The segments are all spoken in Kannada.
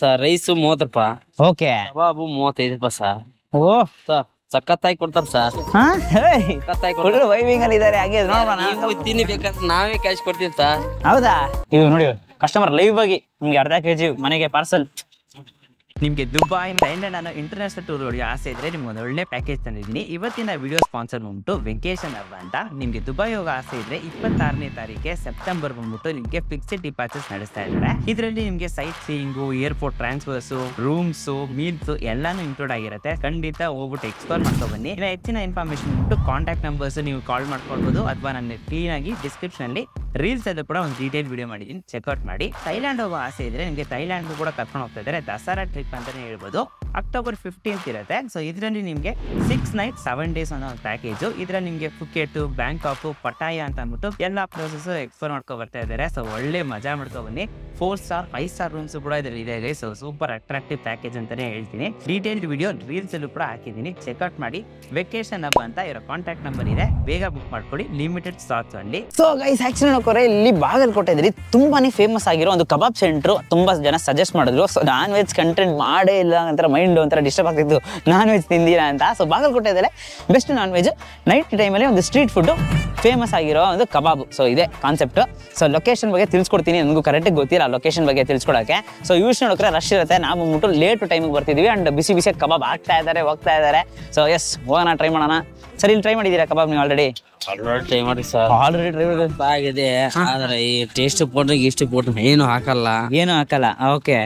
ಸರ್ ರೈಸ್ 30 ರೂಪಾಯಿ. ಓಕೆ. ಕಬಾಬು 35 ರೂಪಾಯಿ ಸರ್. ಓ ಸರ್ ಸಖತ್ತಾಗಿ ಕೊಡ್ತಾರ ಸರ್. ಸಖತ್ತಾಗಿ ಕೊಡ್ತಾರೆ. ವೈವಿಂಗ್ ಅಲ್ಲಿ ಇದಾರೆ ಹಾಗೆ ನೋಡೋಣ. ನೀವು ತಿನ್ನಿ ಬೇಕಾದ್ರೆ ನಾವೇ ಕ್ಯಾಶ್ ಕೊಡ್ತೀವಿ ಸರ್. ಹೌದಾ? ಇದು ನೋಡಿ ಕಸ್ಟಮರ್ ಲೈವ್ ಆಗಿ ನಿಮ್ಗೆ ಅರ್ಧ ಕೆಜಿ ಮನೆಗೆ ಪಾರ್ಸಲ್. ನಿಮಗೆ ದುಬೈ ಥೈಲ್ಯಾಂಡ್ ಅನ್ನೋ ಇಂಟರ್ನ್ಯಾಷನಲ್ ಟೂರ್ ಹೊಡೆಯೋ ಆಸೆ ಇದ್ರೆ ನಿಮ್ಗೆ ಒಂದು ಒಳ್ಳೆ ಪ್ಯಾಕೇಜ್ ತಂದಿದ್ದೀನಿ. ಇವತ್ತಿನ ವಿಡಿಯೋ ಸ್ಪಾನ್ಸರ್ ಬಂದ್ಬಿಟ್ಟು ವೆಕೇಶನ್ ಹಬ್ ಅಂತ. ನಿಮಗೆ ದುಬೈ ಹೋಗೋ ಆಸೆ ಇದ್ರೆ 26ನೇ ತಾರೀಕಿಗೆ ಸೆಪ್ಟೆಂಬರ್ ಬಂದ್ಬಿಟ್ಟು ನಿಮಗೆ ಫಿಕ್ಸ್ಡ್ ಡಿಪಾರ್ಚರ್ಸ್ ನಡೆಸ್ತಾ ಇದ್ದಾರೆ. ಇದರಲ್ಲಿ ನಿಮಗೆ sightseeing, airport transfers, rooms, meals ಎಲ್ಲಾನು ಇನ್ಕ್ಲೂಡ್ ಆಗಿರುತ್ತೆ. ಖಂಡಿತ ಹೋಗ್ಬಿಟ್ಟು ಎಕ್ಸ್ಪ್ಲೋರ್ ಮಾಡ್ಕೊ ಬನ್ನಿ. ಇನ್ನು ಹೆಚ್ಚಿನ ಇನ್ಫಾರ್ಮೇಶನ್ ಬಿಟ್ಟು ಕಾಂಟ್ಯಾಕ್ಟ್ ನಂಬರ್ಸ್ ನೀವು ಕಾಲ್ ಮಾಡ್ಕೊಳ್ಬಹುದು ಅಥವಾ ನನ್ನ ಕ್ಲೀನ್ ಆಗಿ ಡಿಸ್ಕ್ರಿಪ್ಷನ್ ಅಲ್ಲಿ ರೀಲ್ಸ್ ಅಲ್ಲೂ ಕೂಡ ಒಂದು ಡೀಟೇಲ್ ವಿಡಿಯೋ ಮಾಡಿದ್ದೀನಿ, ಚೆಕ್ಔಟ್ ಮಾಡಿ. ಥೈಲ್ಯಾಂಡ್ ಹೋಗೋ ಆಸೆ ಇದ್ರೆ ನಿಮಗೆ ಥೈಲ್ಯಾಂಡ್ ಕೂಡ ಕರ್ಕೊಂಡು ಹೋಗ್ತಾ ಇದ್ದಾರೆ. ದಸರಾ ಟ್ರಿಪ್ ಅಂತಾನೆ ಹೇಳ್ಬೋದು. ಅಕ್ಟೋಬರ್ 15th ಇರುತ್ತೆ. ಸೊ ಇದರಲ್ಲಿ ನಿಮಗೆ 6 nights 7 days ಅನ್ನೋ ಒಂದು ಪ್ಯಾಕೇಜ್. ಇದರಲ್ಲಿ ನಿಮಗೆ ಫುಕೆಟ್, ಬ್ಯಾಂಕಾಕ್, ಪಟಾಯ ಅಂತ ಅಂದ್ಬಿಟ್ಟು ಎಲ್ಲಾ ಪ್ಲೇಸಸ್ ಎಕ್ಸ್ಪ್ಲೋರ್ ಮಾಡ್ಕೊ ಬರ್ತಾ ಇದ್ದಾರೆ. ಸೊ ಒಳ್ಳೆ ಮಜಾ ಮಾಡ್ಕೊ ಬನ್ನಿ. 4 star 5 star ರೂಮ್ಸ್ ಕೂಡ ಇದರಲ್ಲಿ ಇದೆ. ಸೊ ಸೂಪರ್ ಅಟ್ರಾಕ್ಟಿವ್ ಪ್ಯಾಕೇಜ್ ಅಂತಾನೆ ಹೇಳ್ತೀನಿ. ಡೀಟೇಲ್ಡ್ ವಿಡಿಯೋ ರೀಲ್ಸ್ ಅಲ್ಲೂ ಕೂಡ ಹಾಕಿದ್ದೀನಿ, ಚೆಕ್ಔಟ್ ಮಾಡಿ. ವೆಕೇಶನ್ ಹಬ್ ಅಂತ ಇರೋ ಕಾಂಟ್ಯಾಕ್ಟ್ ನಂಬರ್ ಇದೆ, ಬೇಗ ಬುಕ್ ಮಾಡ್ಕೊಳ್ಳಿ. ಲಿಮಿಟೆಡ್ ಸ್ಲಾಟ್ಸ್ ಅಲ್ಲಿ. ಸೊ ಗೈಸ್ ಆಕ್ಚುಲಿ ನೋಡ್ಕೊರೆ ಇಲ್ಲಿ ಬಾಗಲಕೋಟೆದಲ್ಲಿ ತುಂಬಾನೇ ಫೇಮಸ್ ಆಗಿರೋ ಒಂದು ಕಬಾಬ್ ಸೆಂಟ್ರು ತುಂಬಾ ಜನ ಸಜೆಸ್ಟ್ ಮಾಡಿದ್ರು. ಸೊ ನಾನ್ ವೆಜ್ ಕಂಟೆಂಟ್ ಮಾಡೇ ಇಲ್ಲ ಒಂಥರ ಮೈಂಡ್ ಒಂಥರ ಡಿಸ್ಟರ್ಬ್ ಆಗ್ತಿತ್ತು, ನಾನ್ ವೆಜ್ ತಿಂದಿರಾ ಅಂತ. ಸೊ ಬಾಗಲಕೋಟೆದಲ್ಲೇ ಬೆಸ್ಟ್ ನಾನ್ ವೆಜ್ ನೈಟ್ ಟೈಮಲ್ಲಿ ಒಂದು ಸ್ಟ್ರೀಟ್ ಫುಡ್ ಫೇಮಸ್ ಆಗಿರೋ ಒಂದು ಕಬಾಬು. ಸೊ ಇದೆ ಕಾನ್ಸೆಪ್ಟ್. ಸೊ ಲೊಕೇಶನ್ ಬಗ್ಗೆ ತಿಳ್ಸ್ಕೊಡ್ತೀನಿ, ನನಗೂ ಕರೆಕ್ಟಾಗಿ ಗೊತ್ತಿಲ್ಲ ಲೊಕೇಶನ್ ಬಗ್ಗೆ ತಿಳ್ಸ್ಕೊಡಕ್ಕೆ. ಸೊ ಯೂಸ್ ನೋಡಿದ್ರೆ ರಶ್ ಇರುತ್ತೆ. ನಾವು ಬಂದ್ಬಿಟ್ಟು ಲೇಟ್ ಟೈಮಿಗೆ ಬರ್ತಿದ್ವಿ ಅಂಡ್ ಬಿಸಿ ಬಿಸಿ ಕಬಾಬ್ ಆಗ್ತಾ ಇದ್ದಾರೆ, ಹೋಗ್ತಾ ಇದ್ದಾರೆ. ಸೊ ಎಸ್ ಹೋಗೋಣ, ಟ್ರೈ ಮಾಡೋಣ. ಸರಿ ಇಲ್ಲಿ ಟ್ರೈ ಮಾಡಿದ್ದೀರಾ ಕಬಾಬ್ ನೀವು ಆಲ್ರೆಡಿ? ಟ್ರೈ ಮಾಡಿ ಸರ್. ಆಲ್ರೆಡಿ ಟ್ರೈ ಆಗಿದೆ. ಆದ್ರೆ ಈ ಟೇಸ್ಟ್ ಪೌಡರ್ ಇಷ್ಟು ಪೌಡರ್ ಏನು ಹಾಕಲ್ಲ. ಓಕೆ.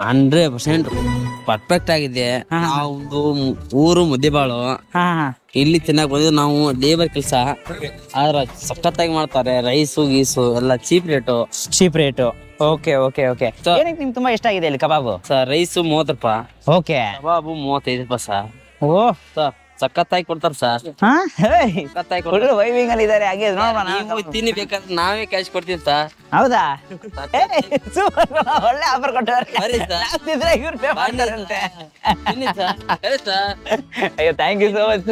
100% ಪರ್ಫೆಕ್ಟ್ ಆಗಿದೆ. ನಾವು ಊರು ಮುದ್ದೆಬಾಳು ಇಲ್ಲಿ ತಿನ್ನಕ್ ಬಂದಿದ್ದು, ನಾವು ಲೇಬರ್ ಕೆಲಸ. ಆದ್ರೆ ಸಖತ್ತಾಗಿ ಮಾಡ್ತಾರೆ. ರೈಸು ಗೀಸು ಎಲ್ಲ cheap rate. Okay okay okay. ಏನಕ್ಕೆ ನಿಮ್ಗೆ ತುಂಬಾ ಇಷ್ಟ ಆಗಿದೆ ಇಲ್ಲಿ ಕಬಾಬು? ಸರ್ ರೈಸು 30 ರೂಪಾಯಿ. ಓಕೆ. ಕಬಾಬು 35 ರೂಪಾಯಿ ಸರ್. ಓ ಸರ್ ಸಖತ್ತಾಗಿ ಕೊಡ್ತಾರ ಸರ್. ಸಖತ್ತಾಗಿ ಕೊಡ್ತಾರೆ. ವೈವಿಂಗ್ ಅಲ್ಲಿ ಇದಾರೆ ಹಾಗೆ ನೋಡೋಣ. ನೀವು ತಿನ್ನಿ ಬೇಕಾದ್ರೆ ನಾವೇ ಕ್ಯಾಶ್ ಕೊಡ್ತೀವಿ ಸರ್. ಹೌದಾ? ಒಳ್ಳೆ ಆಫರ್ ಕೊಟ್ಟವ್ರೆ. ಅಯ್ಯೋ ಥ್ಯಾಂಕ್ ಯು ಸೋ ಮಚ್.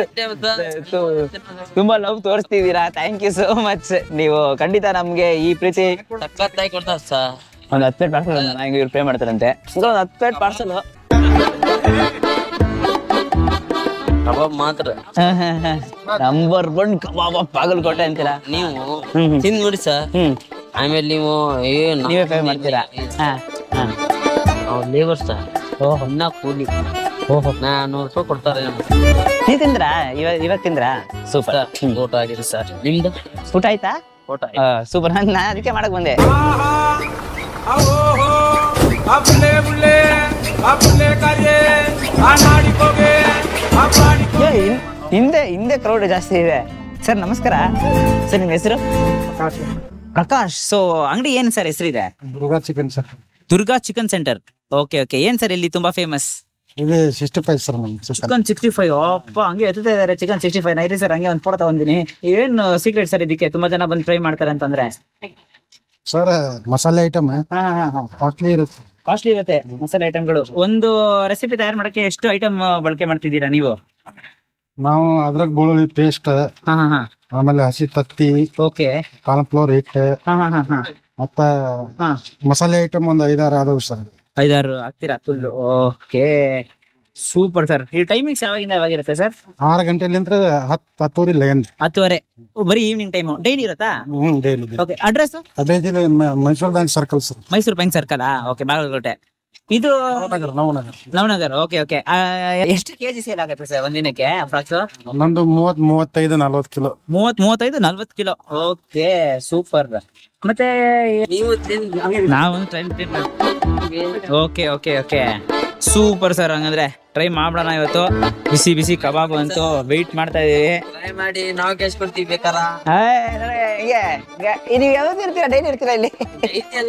ತುಂಬಾ ಲವ್ ತೋರಿಸ್ತಿದ್ದೀರಾ, ಥ್ಯಾಂಕ್ ಯು ಸೋ ಮಚ್. ನೀವು ಖಂಡಿತ ನಮ್ಗೆ ಈ ಪ್ರೀತಿ ಸಖತ್ತಾಗಿ ಕೊಡ್ತಾರ ಸರ್. ಒಂದು 10 ಪ್ಲೇಟ್ ಪಾರ್ಸಲ್ ನಂಗೆ ಇವ್ರು ಪೇ ಮಾಡ್ತಾರಂತೆ. ಒಂದು 10 ಪ್ಲೇಟ್ ಪಾರ್ಸಲ್ ಕಬಾಬ್ ಮಾತ್ರ ನಂಬರ್ 1 ಕಬಾಬ್ ಬಾಗಲಕೋಟೆ ಅಂತೀರಾ ನೀವು. ತಿಂದ್ ನೋಡಿ ಸರ್. ಆಮೇಲೆ ನೀವು ನೀವೇ ಪೇ ಮಾಡ್ತೀರಾ? Labour sir. ಇನ್ನ ಕೂಲಿ 400 ರೂಪಾಯಿ ಕೊಡ್ತಾರೆ. ನೀ ತಿಂದ್ರಾ? ಇವಾಗ ತಿಂದ್ರಾ? ಸೂಪರ್. ಊಟ ಆಗಿದೆ ಸರ್. ನಿಮ್ದು ಊಟ ಆಯ್ತಾ? ಸೂಪರ್. ನಾನು ಅದಕ್ಕೆ ಮಾಡಕ್ ಬಂದೆ. ಹಿಂದೆ ಕ್ರೌಡ್ ಜಾಸ್ತಿ ಇದೆ. ಸರ್ ನಮಸ್ಕಾರ ಸರ್, ನಿಮ್ಮ ಹೆಸರು? ಪ್ರಕಾಶ್. ಸೊ ಅಂಗಡಿ ಏನ್ ಸರ್ ಹೆಸರಿದೆ? Durga chicken centre. Okay okay. ಏನ್ ಸರ್ ಇಲ್ಲಿ ತುಂಬಾ ಫೇಮಸ್? ಚಿಕನ್ 65. ಅಪ್ಪ ಹಂಗೆ ಎತ್ತಾ ಇದಾರೆ ಚಿಕನ್ 65. ನೈರಿ ಸರ್ ಹಂಗೆ ಒಂದು ಫೋಟೋ ತಗೊಂಡಿನಿ. ಏನ್ ಸೀಕ್ರೆಟ್ ಸರ್ ಇದಕ್ಕೆ ತುಂಬಾ ಜನ ಬಂದು ಟ್ರೈ ಮಾಡ್ತಾರೆ ಅಂತಂದ್ರೆ? ಸರ್ ಮಸಾಲೆ ಐಟಮ್ ಕಾಸ್ಟ್ಲಿ ಇರುತ್ತೆ ಮಸಾಲೆ ಐಟಮ್ಗಳು. ಒಂದು ರೆಸಿಪಿ ತಯಾರು ಮಾಡಕ್ಕೆ ಎಷ್ಟು ಐಟಮ್ ಬಳಕೆ ಮಾಡ್ತಿದ್ದೀರಾ ನೀವು? ನಾವು ಅದ್ರಾಗ ಬೆಳ್ಳುಳ್ಳಿ ಪೇಸ್ಟ್, ಆಮೇಲೆ ಹಸಿ ತತ್ತಿ, ಓಕೆ, ಕಾರ್ನ್ಫ್ಲೋರ್ ಹಿಟ್ಟು, ಮತ್ತ ಮಸಾಲೆ ಐಟಮ್ ಒಂದು 5-6 ಆದವು ಸರ್. 5-6 ಹಾಕ್ತೀರಾ ಫುಲ್? Okay super sir. ಈ ಟೈಮಿಂಗ್ಸ್ ಯಾವಾಗಿಂದ ಯಾವಾಗಿರುತ್ತೆ ಸರ್? 6 ಗಂಟೆಲಿಂದ 10:10 ಬರೀ ಈವ್ನಿಂಗ್ ಟೈಮ್ ಡೈಲಿ ಇರುತ್ತಾ? Daily. Okay. Address? Mysore bank circle sir. Mysore bank circle. Okay. Bagalkote. ಇದು ನವನಗರ್. Okay okay. ಎಷ್ಟು ಕೆಜಿ ಸೇಲ್ ಆಗುತ್ತೆ ಸರ್ ಒಂದಿನಕ್ಕೆ ಅಪ್ರಾಕ್ಸ್? ನಮ್ದು 35-40 ಕಿಲೋ. 35-40 ಕಿಲೋ. Okay super. ಮತ್ತೆ ನಾವು okay okay okay super sir. ಹಂಗಂದ್ರೆ ಟ್ರೈ ಮಾಡೋಣ ಇವತ್ತು. ಬಿಸಿ ಬಿಸಿ ಕಬಾಬ್ ಅಂತೂ ವೆಯ್ಟ್ ಮಾಡ್ತಾ ಇದೀವಿ. ಟ್ರೈ ಮಾಡಿ, ನಾವು ಕ್ಯಾಶ್ ಕೊಡ್ತೀವಿ ಬೇಕಾರ. ನೀವು ಯಾವ್ದು ಇರ್ತೀರಾ? ಡೈಲಿ ಇರ್ತೀರಾ ಇಲ್ಲಿ?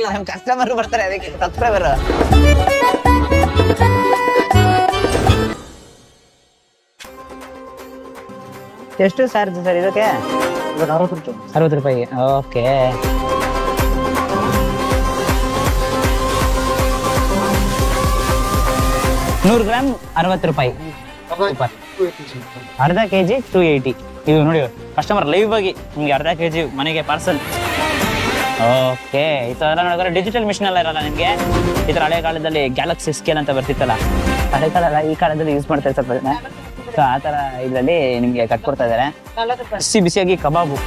ನಮ್ಮ ಕಸ್ಟಮರ್ ಬರ್ತಾರೆ, ಅದಕ್ಕೆ ಸಬ್ಸ್ಕ್ರೈಬರ್. ಎಷ್ಟು ಚಾರ್ಜ್ ಸರ್ ಇದಕ್ಕೆ? 60 ರೂಪಾಯಿ. ಓಕೆ. ನೂರು ಗ್ರಾಮ್ 60 ರೂಪಾಯಿ. ಅರ್ಧ ಕೆಜಿ 280. ಇದು ನೋಡಿ ಕಸ್ಟಮರ್ ಲೈವ್ ಆಗಿ ನಿಮ್ಗೆ ಅರ್ಧ ಕೆಜಿ ಮನೆಗೆ ಪಾರ್ಸಲ್. ಓಕೆ ಈ ಥರ ನೋಡಿದ್ರೆ ಡಿಜಿಟಲ್ ಮಿಷನ್ ಎಲ್ಲ ಇರಲ್ಲ ನಿಮಗೆ. ಈ ಥರ ಹಳೆ ಕಾಲದಲ್ಲಿ ಗ್ಯಾಲಕ್ಸಿ ಸ್ಕೇಲ್ ಅಂತ ಬರ್ತಿತ್ತಲ್ಲ, ಹಳೆ ಕಾಲ ಈ ಕಾಲದಲ್ಲಿ ಯೂಸ್ ಮಾಡ್ತಾರೆ ಸ್ವಲ್ಪ ಜನ. ಸೊ ಆ ಥರ ಇದರಲ್ಲಿ ನಿಮಗೆ ಕಟ್ಕೊಡ್ತಾ ಇದ್ದಾರೆ. ಬಿಸಿಯಾಗಿ ಕಬಾಬು.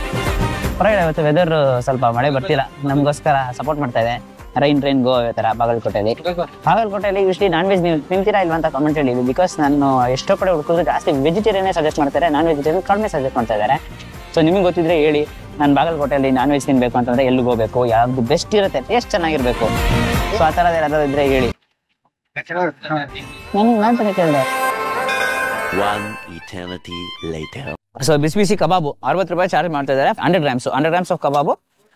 ಪರವಾಗಿಲ್ಲ, ಇವತ್ತು ವೆದರ್ ಸ್ವಲ್ಪ ಮಳೆ ಬರ್ತಿಲ್ಲ, ನಮಗೋಸ್ಕರ ಸಪೋರ್ಟ್ ಮಾಡ್ತಾ ಇದೆ. ರೈನ್ ಗೋ ಈ ಥರ ಬಾಗಲಕೋಟೆಯಲ್ಲಿ ಯೂಶ್ವಲಿ ನಾನ್ ವೆಜ್ ನೀವು ತಿಂತೀರಾ ಇಲ್ವಾ ಅಂತ ಕಾಮೆಂಟ್ ಹೇಳಿ. ಬಿಕಾಸ್ ನಾನು ಎಷ್ಟೋ ಕಡೆ ಹುಡುಕಿದ್ರೆ ಜಾಸ್ತಿ ವೆಜಿಟೇರಿಯನ್ನೇ ಸಜೆಸ್ಟ್ ಮಾಡ್ತಾರೆ, ನಾನ್ ವೆಜಿಟೇರಿಯನ್ ಕಡಿಮೆ ಸಜೆಸ್ಟ್ ಮಾಡ್ತಾ ಇದ್ದಾರೆ. ಸೊ ನಿಮಗೆ ಗೊತ್ತಿದ್ರೆ ಹೇಳಿ, ನಾನು ಬಾಗಲಕೋಟೆಯಲ್ಲಿ ನಾನ್ ವೆಜ್ ತಿನ್ಬೇಕು ಅಂತಂದ್ರೆ ಎಲ್ಲಿಗೆ ಹೋಗ್ಬೇಕು, ಯಾವ್ದು ಬೆಸ್ಟ್ ಇರುತ್ತೆ, ಟೇಸ್ಟ್ ಚೆನ್ನಾಗಿರ್ಬೇಕು. ಸೊ ಆ ಥರದ್ದು ಯಾರಾದ್ರೂ ಇದ್ರೆ ಹೇಳಿ. ನಾನು ಕೇಳಿದೆ. ಸೊ ಬಿಸಿ ಕಬಾಬು 60 ರೂಪಾಯಿ ಚಾರ್ಜ್ ಮಾಡ್ತಾ ಇದ್ದಾರೆ. 100 grams of kebab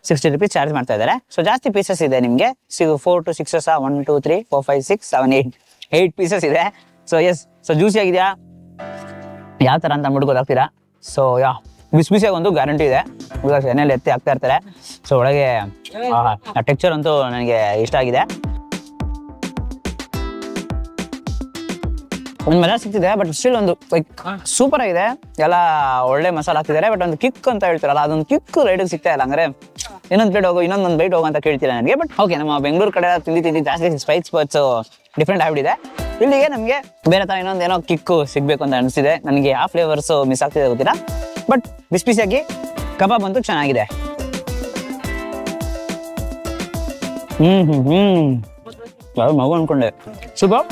60 rupees charge ಮಾಡ್ತಾ ಇದ್ದಾರೆ. ಸೊ ಜಾಸ್ತಿ ಪೀಸಸ್ ಇದೆ ನಿಮಗೆ, 4 to 6 1 2 3 4 5 6 7 8 ಪೀಸಸ್ ಇದೆ. ಸೊ ಎಸ್, ಸೊ ಜ್ಯೂಸಿ ಆಗಿದೆಯಾ ಯಾವ ಥರ ಅಂತ ಅಂದ್ಬಿಟ್ಟು ಗೊತ್ತಾಗ್ತೀರಾ. ಸೊ ಬಿಸಿಯಾಗಿ ಒಂದು ಗ್ಯಾರಂಟಿ ಇದೆ, ಬಿಕಾಸ್ ಎಣ್ಣೆಯಲ್ಲಿ ಎತ್ತಿ ಹಾಕ್ತಾ ಇರ್ತಾರೆ. ಸೊ ಒಳಗೆ ಟೆಕ್ಸ್ಚರ್ ಅಂತೂ ನನಗೆ ಇಷ್ಟ ಆಗಿದೆ. ಒಂದು ಮಜಾ ಸಿಗ್ತಿದೆ, ಬಟ್ ಸ್ಟಿಲ್ ಒಂದು ಲೈಕ್ ಸೂಪರ್ ಆಗಿದೆ. ಎಲ್ಲ ಒಳ್ಳೆ ಮಸಾಲ ಹಾಕ್ತಿದ್ದಾರೆ, ಬಟ್ ಒಂದು ಕಿಕ್ ಅಂತ ಹೇಳ್ತಾರಲ್ಲ, ಅದೊಂದು ಕಿಕ್ ರೈಡಿಗೆ ಸಿಗ್ತಾ ಇಲ್ಲ. ಅಂದ್ರೆ ಇನ್ನೊಂದು ಪ್ಲೇಟ್ ಹೋಗೋ, ಇನ್ನೊಂದು ಬೈಟ್ ಹೋಗೋ ಅಂತ ಕೇಳ್ತೀರಾ ನನಗೆ. ಬಟ್ ಓಕೆ, ನಮ್ಮ ಬೆಂಗಳೂರು ಕಡೆ ತಿಂದು ಜಾಸ್ತಿ ಸ್ಪೈಸ್ ಬಟ್ಸ್ ಡಿಫ್ರೆಂಟ್ ಆಗ್ಬಿಟ್ಟಿದೆ. ಇಲ್ಲಿಗೆ ನಮಗೆ ಬೇರೆ ಥರ ಇನ್ನೊಂದೇನೋ ಕಿಕ್ಕು ಸಿಗಬೇಕು ಅಂತ ಅನಿಸಿದೆ ನನಗೆ. ಆ ಫ್ಲೇವರ್ಸ್ ಮಿಸ್ ಆಗ್ತಿದೆ ಗೊತ್ತಿಲ್ಲ, ಬಟ್ ಬಿಸಿಯಾಗಿ ಕಬಾಬ್ ಅಂತೂ ಚೆನ್ನಾಗಿದೆ. ಮಗು ಅನ್ಕೊಂಡೆ. ಸೂಪರ್.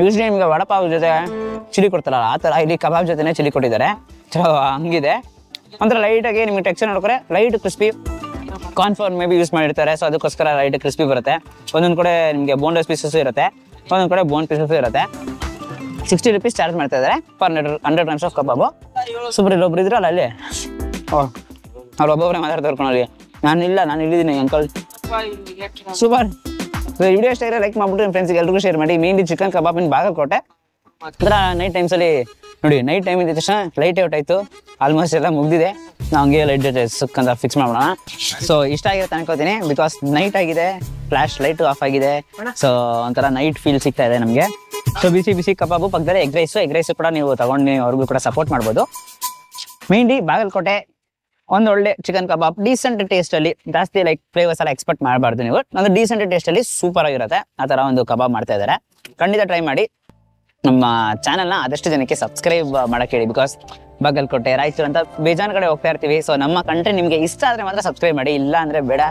ಯೂಶ್ವಲಿ ನಿಮಗೆ ವಡಪಾವ್ ಜೊತೆ ಚಿಲ್ಲಿ ಕೊಡ್ತಾರಲ್ಲ, ಆ ಥರ ಇಲ್ಲಿ ಕಬಾಬ್ ಜೊತೆನೇ ಚಿಲ್ಲಿ ಕೊಟ್ಟಿದ್ದಾರೆ. ಸೊ ಹಂಗಿದೆ, ಒಂಥರ ಲೈಟಾಗಿ ನಿಮಗೆ ಟೆಕ್ಸ್ಚರ್ ನೋಡ್ಕೊಂಡ್ರೆ light crispy. Cornflour may be use ಮಾಡಿರ್ತಾರೆ, ಸೊ ಅದಕ್ಕೋಸ್ಕರ ಲೈಟ್ ಕ್ರಿಸ್ಪಿ ಬರುತ್ತೆ. ಒಂದೊಂದು ಕಡೆ ನಿಮಗೆ ಬೋನ್ಲೆಸ್ ಪೀಸಸ್ ಇರುತ್ತೆ, ಒಂದೊಂದು ಕಡೆ ಬೋನ್ ಪೀಸಸ್ ಇರುತ್ತೆ. 60 ರೂಪೀಸ್ ಚಾರ್ಜ್ ಮಾಡ್ತಾ ಇದ್ದಾರೆ per 100 grams of kebab. Super. ಇಲ್ಲೊಬ್ರು ಇದ್ರಲ್ಲ ಅಲ್ಲಿ, ಅವ್ರು ಒಬ್ಬೊಬ್ಬರೇ ಮಾತಾಡ್ತಾರೆ. ನಾನು ಇಲ್ಲಿದ್ದೀನಿ ಅಂಕಲ್. ಸೂಪರ್. ವಿಡಿಯೋ ಇಷ್ಟ ಇದ್ರೆ ಲೈಕ್ ಮಾಡ್ಬಿಟ್ಟು ನಿಮ್ಮ ಫ್ರೆಂಡ್ಸ್ಗೆ ಎಲ್ರಿಗೂ ಶೇರ್ ಮಾಡಿ. ಮೇನ್ಲಿ ಚಿಕನ್ ಕಬಾಬ್ ಇನ್ ಬಾಗಲಕೋಟೆ ಹತ್ರ ನೈಟ್ ಟೈಮ್ಸಲ್ಲಿ ನೋಡಿ. ನೈಟ್ ಟೈಮ್ ಇದ್ದ ತಕ್ಷಣ ಲೈಟ್ ಔಟ್ ಆಯಿತು, ಆಲ್ಮೋಸ್ಟ್ ಎಲ್ಲ ಮುಗಿದಿದೆ. ನಾವು ಹಂಗೆ ಲೈಟ್ ಸುಕ್ಕಂತ ಫಿಕ್ಸ್ ಮಾಡೋಣ. ಸೊ ಇಷ್ಟ ಆಗಿರುತ್ತೆ ಅನ್ಕೋತೀನಿ, ಬಿಕಾಸ್ ನೈಟ್ ಆಗಿದೆ, ಫ್ಲಾಶ್ ಲೈಟು ಆಫ್ ಆಗಿದೆ. ಸೊ ಒಂಥರ ನೈಟ್ ಫೀಲ್ ಸಿಗ್ತಾ ಇದೆ ನಮಗೆ. ಸೊ ಬಿಸಿ ಕಬಾಬು ಪಕ್ಕದಲ್ಲಿ ಎಗ್ ರೈಸು ಕೂಡ ನೀವು ತಗೊಂಡು ಅವ್ರಿಗೂ ಕೂಡ ಸಪೋರ್ಟ್ ಮಾಡ್ಬೋದು. ಮೇನ್ಲಿ ಬಾಗಲಕೋಟೆ ಒಂದು ಒಳ್ಳೆ ಚಿಕನ್ ಕಬಾಬ್ ಡೀಸೆಂಟ್ ಟೇಸ್ಟಲ್ಲಿ, ಜಾಸ್ತಿ ಲೈಕ್ ಫ್ಲೇವರ್ಸ್ ಎಲ್ಲ ಎಕ್ಸ್ಪೆಕ್ಟ್ ಮಾಡಬಾರ್ದು ನೀವು. ಒಂದು ಡೀಸೆಂಟ್ ಟೇಸ್ಟಲ್ಲಿ ಸೂಪರ್ ಆಗಿರುತ್ತೆ. ಆ ಥರ ಒಂದು ಕಬಾಬ್ ಮಾಡ್ತಾ ಇದ್ದಾರೆ, ಖಂಡಿತ ಟ್ರೈ ಮಾಡಿ. ನಮ್ಮ ಚಾನಲ್ನ ಆದಷ್ಟು ಜನಕ್ಕೆ ಸಬ್ಸ್ಕ್ರೈಬ್ ಮಾಡಕ್ಕೆ ಹೇಳಿ, ಬಿಕಾಸ್ ಬಾಗಲಕೋಟೆ ರಾಯಚೂರು ಅಂತ ಬೇಜಾನ್ ಕಡೆ ಹೋಗ್ತಾ ಇರ್ತೀವಿ. ಸೊ ನಮ್ಮ ಕಂಟೆಂಟ್ ನಿಮಗೆ ಇಷ್ಟ ಆದರೆ ಮಾತ್ರ ಸಬ್ಸ್ಕ್ರೈಬ್ ಮಾಡಿ, ಇಲ್ಲ ಅಂದರೆ ಬೇಡ,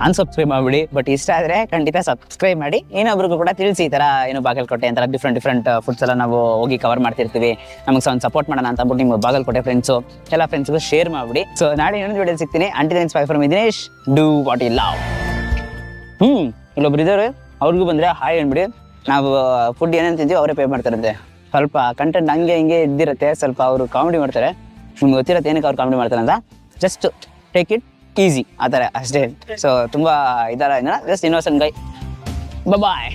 ಅನ್ಸಬ್ಸ್ಕ್ರೈಬ್ ಮಾಡಿಬಿಡಿ. ಬಟ್ ಇಷ್ಟ ಆದರೆ ಖಂಡಿತ ಸಬ್ಸ್ಕ್ರೈಬ್ ಮಾಡಿ. ಇನ್ನೊಬ್ರಿಗೂ ಕೂಡ ತಿಳಿಸಿ, ಈ ಥರ ಏನು ಬಾಗಲಕೋಟೆ ಅಂತಾರೆ ಡಿಫ್ರೆಂಟ್ ಫುಡ್ಸ್ ಎಲ್ಲ ನಾವು ಹೋಗಿ ಕವರ್ ಮಾಡ್ತಿರ್ತೀವಿ, ನಮಗೆ ಒಂದು ಸಪೋರ್ಟ್ ಮಾಡೋಣ ಅಂತ ಅಂದ್ಬಿಟ್ಟು ನಿಮ್ಮ ಬಾಗಲಕೋಟೆ ಫ್ರೆಂಡ್ಸು ಎಲ್ಲ ಫ್ರೆಂಡ್ಸ್ಗೂ ಶೇರ್ ಮಾಡಿಬಿಡಿ. ಸೊ ನಾಳೆ ಇನ್ನೊಂದು ವಿಡಿಯೋ ಸಿಗ್ತೀನಿ. Until then bye from Dinesh, do what you love. ಇಲ್ಲೊಬ್ರು ಇದ್ದಾರೆ, ಅವ್ರಿಗೂ ಬಂದರೆ ಹಾಯ್ ಅಂದ್ಬಿಡಿ. ನಾವು ಫುಡ್ ಏನೇನು ತಿಂತೀವಿ ಅವರೇ ಪೇ ಮಾಡ್ತಾರಂತೆ. ಸ್ವಲ್ಪ ಕಂಟೆಂಟ್ ಹಂಗೆ ಹಿಂಗೆ ಇದ್ದಿರುತ್ತೆ, ಸ್ವಲ್ಪ ಅವರು ಕಾಮಿಡಿ ಮಾಡ್ತಾರೆ. ನಿಮ್ಗೆ ಗೊತ್ತಿರುತ್ತೆ ಏನಕ್ಕೆ ಅವ್ರು ಕಾಮಿಡಿ ಮಾಡ್ತಾರೆ ಅಂತ. ಜಸ್ಟ್ ಟೇಕ್ ಇಟ್ ಈಸಿ ಆ ಥರ ಅಷ್ಟೇ. ಸೊ ತುಂಬ ಈ ಥರ ಜಸ್ಟ್ ಇನ್ನೋಸೆಂಟ್ ಗೈ. ಬಾಯ್.